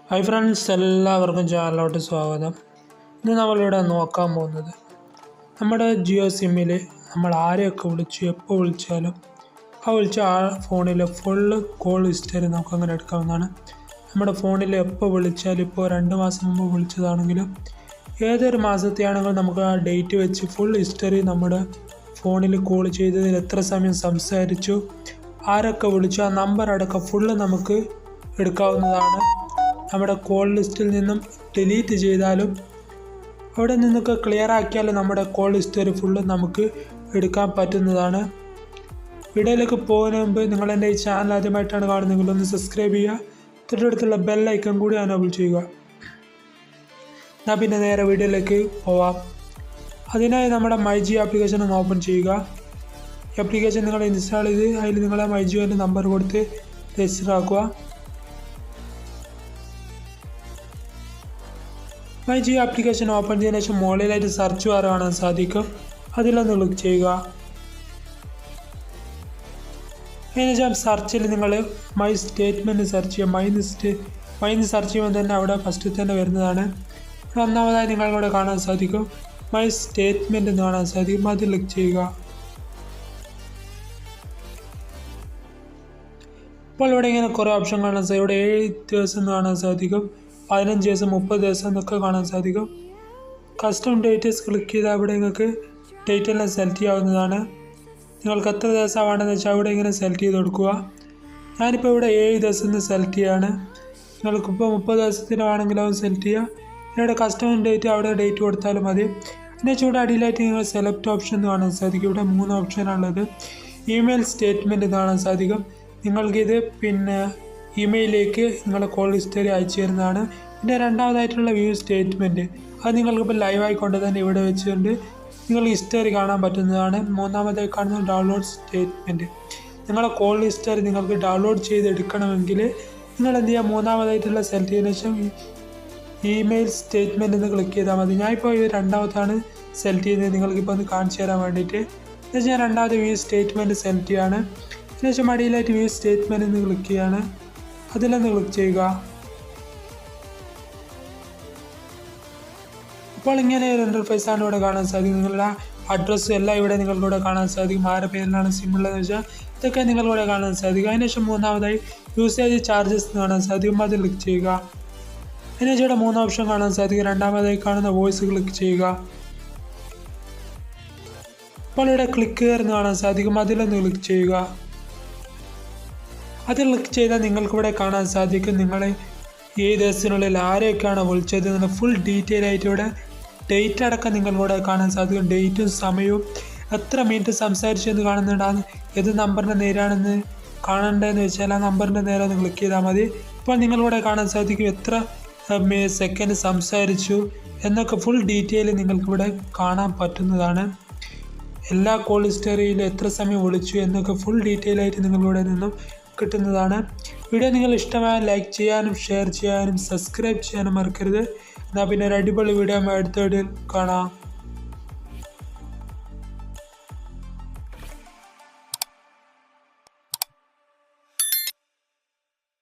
Hi friends, എല്ലാവർക്കും ചാനലിലോട്ട് സ്വാഗതം. ഇന്ന് നമ്മളിവിടെ നോക്കാൻ പോകുന്നത് നമ്മുടെ ജിയോ സിമ്മിൽ നമ്മൾ ആരെയൊക്കെ വിളിച്ചു, എപ്പോൾ വിളിച്ചാലും ആ ഫോണിൽ ഫുള്ള് കോൾ ഹിസ്റ്ററി നമുക്ക് അങ്ങനെ എടുക്കാവുന്നതാണ്. നമ്മുടെ ഫോണിൽ എപ്പോൾ വിളിച്ചാലും, ഇപ്പോൾ 2 മാസം മുമ്പ് വിളിച്ചതാണെങ്കിലും ഏതൊരു മാസത്തെയാണെങ്കിലും നമുക്ക് ആ ഡേറ്റ് വെച്ച് ഫുൾ ഹിസ്റ്ററി നമ്മുടെ ഫോണിൽ കോൾ ചെയ്തതിൽ എത്ര സമയം സംസാരിച്ചു, ആരൊക്കെ വിളിച്ചു, ആ നമ്പർ അടക്കം ഫുള്ള് നമുക്ക് എടുക്കാവുന്നതാണ്. നമ്മുടെ കോൾ ലിസ്റ്റിൽ നിന്നും ഡിലീറ്റ് ചെയ്താലും അവിടെ നിന്നൊക്കെ ക്ലിയർ ആക്കിയാലും നമ്മുടെ കോൾ ഹിസ്റ്ററി ഫുള്ള് നമുക്ക് എടുക്കാൻ പറ്റുന്നതാണ്. വീഡിയോയിലേക്ക് പോകുന്നതിന് മുമ്പ് നിങ്ങൾ എൻ്റെ ഈ ചാനൽ ആദ്യമായിട്ടാണ് കാണുന്നതെങ്കിൽ ഒന്ന് സബ്സ്ക്രൈബ് ചെയ്യുക, തൊട്ടടുത്തുള്ള ബെൽ ഐക്കൺ കൂടി എനേബിൾ ചെയ്യുക. എന്നാൽ പിന്നെ നേരെ വീഡിയോയിലേക്ക് പോവാം. അതിനായി നമ്മുടെ മൈജി ആപ്ലിക്കേഷൻ ഒന്ന് ഓപ്പൺ ചെയ്യുക. ഈ ആപ്ലിക്കേഷൻ നിങ്ങൾ ഇൻസ്റ്റാൾ ചെയ്ത് അതിൽ നിങ്ങളെ മൈജിയോൻ്റെ നമ്പർ കൊടുത്ത് രജിസ്റ്റർ ആക്കുക. മൈജി ആപ്ലിക്കേഷൻ ഓപ്പൺ ചെയ്തതിനു ശേഷം മുകളിലായിട്ട് സെർച്ച് ബാർ കാണാൻ സാധിക്കും. അതിലൊന്ന് ക്ലിക്ക് ചെയ്യുക. അതിനുശേഷം സെർച്ചിൽ നിങ്ങൾ മൈ സ്റ്റേറ്റ്മെൻറ്റ് സെർച്ച് ചെയ്യുക. മൈന്ന് സെർച്ച് ചെയ്യുമ്പോൾ തന്നെ അവിടെ ഫസ്റ്റ് തന്നെ വരുന്നതാണ്. ഒന്നാമതായി നിങ്ങളിവിടെ കാണാൻ സാധിക്കും മൈ സ്റ്റേറ്റ്മെൻറ്റ് എന്ന് കാണാൻ സാധിക്കും. അത് ക്ലിക്ക് ചെയ്യുക. ഇപ്പോൾ ഇവിടെ ഇങ്ങനെ കുറേ ഓപ്ഷൻ കാണാൻ സാധിക്കും. ഇവിടെ 7 ദിവസം എന്ന് കാണാൻ സാധിക്കും, 15 ദിവസം, 30 ദിവസം എന്നൊക്കെ കാണാൻ സാധിക്കും. കസ്റ്റം ഡേറ്റസ് ക്ലിക്ക് ചെയ്താൽ അവിടെ നിങ്ങൾക്ക് ഡേറ്റ് എല്ലാം സെലക്ട് ചെയ്യാവുന്നതാണ്. നിങ്ങൾക്ക് എത്ര ദിവസം വേണമെന്ന് വെച്ചാൽ അവിടെ ഇങ്ങനെ സെലക്ട് ചെയ്ത് കൊടുക്കുക. ഞാനിപ്പോൾ ഇവിടെ 7 ദിവസം എന്ന് സെലക്ട് ചെയ്യുകയാണ്. നിങ്ങൾക്കിപ്പോൾ 30 ദിവസത്തിന് വേണമെങ്കിൽ അത് സെലക്ട് ചെയ്യുക. ഇവിടെ കസ്റ്റം ഡേറ്റ് അവിടെ ഡേറ്റ് കൊടുത്താലും മതി. പിന്നെ ചൂട് അടിയിലായിട്ട് നിങ്ങൾ സെലക്ട് ഓപ്ഷൻ എന്ന് കാണാൻ സാധിക്കും. ഇവിടെ 3 ഓപ്ഷനാണുള്ളത്. ഇമെയിൽ സ്റ്റേറ്റ്മെൻറ്റ് കാണാൻ സാധിക്കും. നിങ്ങൾക്കിത് പിന്നെ ഇമെയിലേക്ക് നിങ്ങളുടെ കോൾ ഹിസ്റ്ററി അയച്ചു തരുന്നതാണ്. പിന്നെ രണ്ടാമതായിട്ടുള്ള വ്യൂ സ്റ്റേറ്റ്മെൻറ്റ്, അത് നിങ്ങൾക്കിപ്പോൾ ലൈവായിക്കൊണ്ട് തന്നെ ഇവിടെ വെച്ചുകൊണ്ട് നിങ്ങൾ ഹിസ്റ്ററി കാണാൻ പറ്റുന്നതാണ്. മൂന്നാമതായി കാണുന്നത് ഡൗൺലോഡ് സ്റ്റേറ്റ്മെൻറ്റ്. നിങ്ങളുടെ കോൾ ഹിസ്റ്ററി നിങ്ങൾക്ക് ഡൗൺലോഡ് ചെയ്തെടുക്കണമെങ്കിൽ നിങ്ങൾ എന്ത് ചെയ്യുക, മൂന്നാമതായിട്ടുള്ള സെലക്ട് ചെയ്തതിനു ശേഷം ഇമെയിൽ സ്റ്റേറ്റ്മെൻറ്റ് എന്ന് ക്ലിക്ക് ചെയ്താൽ മതി. ഞാനിപ്പോൾ ഇത് രണ്ടാമത്താണ് സെലക്ട് ചെയ്യുന്നത്, നിങ്ങൾക്കിപ്പോൾ ഒന്ന് കാണിച്ചു തരാൻ വേണ്ടിയിട്ട്. എന്നുവെച്ചാൽ ഞാൻ രണ്ടാമത് വ്യൂ സ്റ്റേറ്റ്മെൻറ്റ് സെലക്ട് ചെയ്യുകയാണ്. അതിനുശേഷം അടിയിലായിട്ട് വ്യൂ സ്റ്റേറ്റ്മെൻറ്റ് എന്ന് ക്ലിക്ക് ചെയ്യുകയാണ്. അതിലൊന്ന് ക്ലിക്ക് ചെയ്യുക. അപ്പോൾ ഇങ്ങനെ ഒരു ഇൻ്റർഫേസാണ് ഇവിടെ കാണാൻ സാധിക്കും. നിങ്ങളുടെ അഡ്രസ്സും എല്ലാം ഇവിടെ നിങ്ങൾക്കിവിടെ കാണാൻ സാധിക്കും. ആരുടെ പേരിലാണ് സിമ്മുള്ളതെന്ന് വെച്ചാൽ ഇതൊക്കെ നിങ്ങൾക്കിവിടെ കാണാൻ സാധിക്കും. അതിനുശേഷം മൂന്നാമതായി യൂസേജ് ചാർജസ് എന്ന് കാണാൻ സാധിക്കും. അത് ക്ലിക്ക് ചെയ്യുക. അതിനുശേഷം ഇവിടെ 3 ഓപ്ഷൻ കാണാൻ സാധിക്കും. രണ്ടാമതായി കാണുന്ന വോയിസ് ക്ലിക്ക് ചെയ്യുക. അപ്പോൾ ഇവിടെ ക്ലിക്ക് എന്ന് കാണാൻ സാധിക്കും. അതിലൊന്ന് ക്ലിക്ക് ചെയ്യുക. അത് ക്ലിക്ക് ചെയ്താൽ നിങ്ങൾക്കിവിടെ കാണാൻ സാധിക്കും നിങ്ങൾ ഈ ദിവസത്തിനുള്ളിൽ ആരെയൊക്കെയാണ് വിളിച്ചത് എന്നുള്ള ഫുൾ ഡീറ്റെയിൽ ആയിട്ട് ഇവിടെ ഡേറ്റ് അടക്കം നിങ്ങൾക്കിവിടെ കാണാൻ സാധിക്കും. ഡേറ്റും സമയവും എത്ര മിനിറ്റ് സംസാരിച്ചു എന്ന് കാണുന്നുണ്ടാകും. ഏത് നമ്പറിൻ്റെ നേരാണെന്ന് കാണേണ്ടതെന്ന് വെച്ചാൽ ആ നമ്പറിൻ്റെ നേരെ ഒന്ന് ക്ലിക്ക് ചെയ്താൽ മതി. ഇപ്പോൾ നിങ്ങളിവിടെ കാണാൻ സാധിക്കും എത്ര സെക്കൻഡ് സംസാരിച്ചു എന്നൊക്കെ ഫുൾ ഡീറ്റെയിൽ നിങ്ങൾക്കിവിടെ കാണാൻ പറ്റുന്നതാണ്. എല്ലാ കോൾ ഹിസ്റ്ററിയിൽ എത്ര സമയം വിളിച്ചു എന്നൊക്കെ ഫുൾ ഡീറ്റെയിൽ ആയിട്ട് നിങ്ങളിവിടെ നിന്നും കിട്ടുന്നതാണ്. വീഡിയോ നിങ്ങൾ ഇഷ്ടമായ ലൈക്ക് ചെയ്യാനും ഷെയർ ചെയ്യാനും സബ്സ്ക്രൈബ് ചെയ്യാനും മറക്കരുത്. എന്നാൽ പിന്നെ ഒരു അടിപൊളി വീഡിയോ അടുത്ത വീഡിയോയിൽ കാണാം.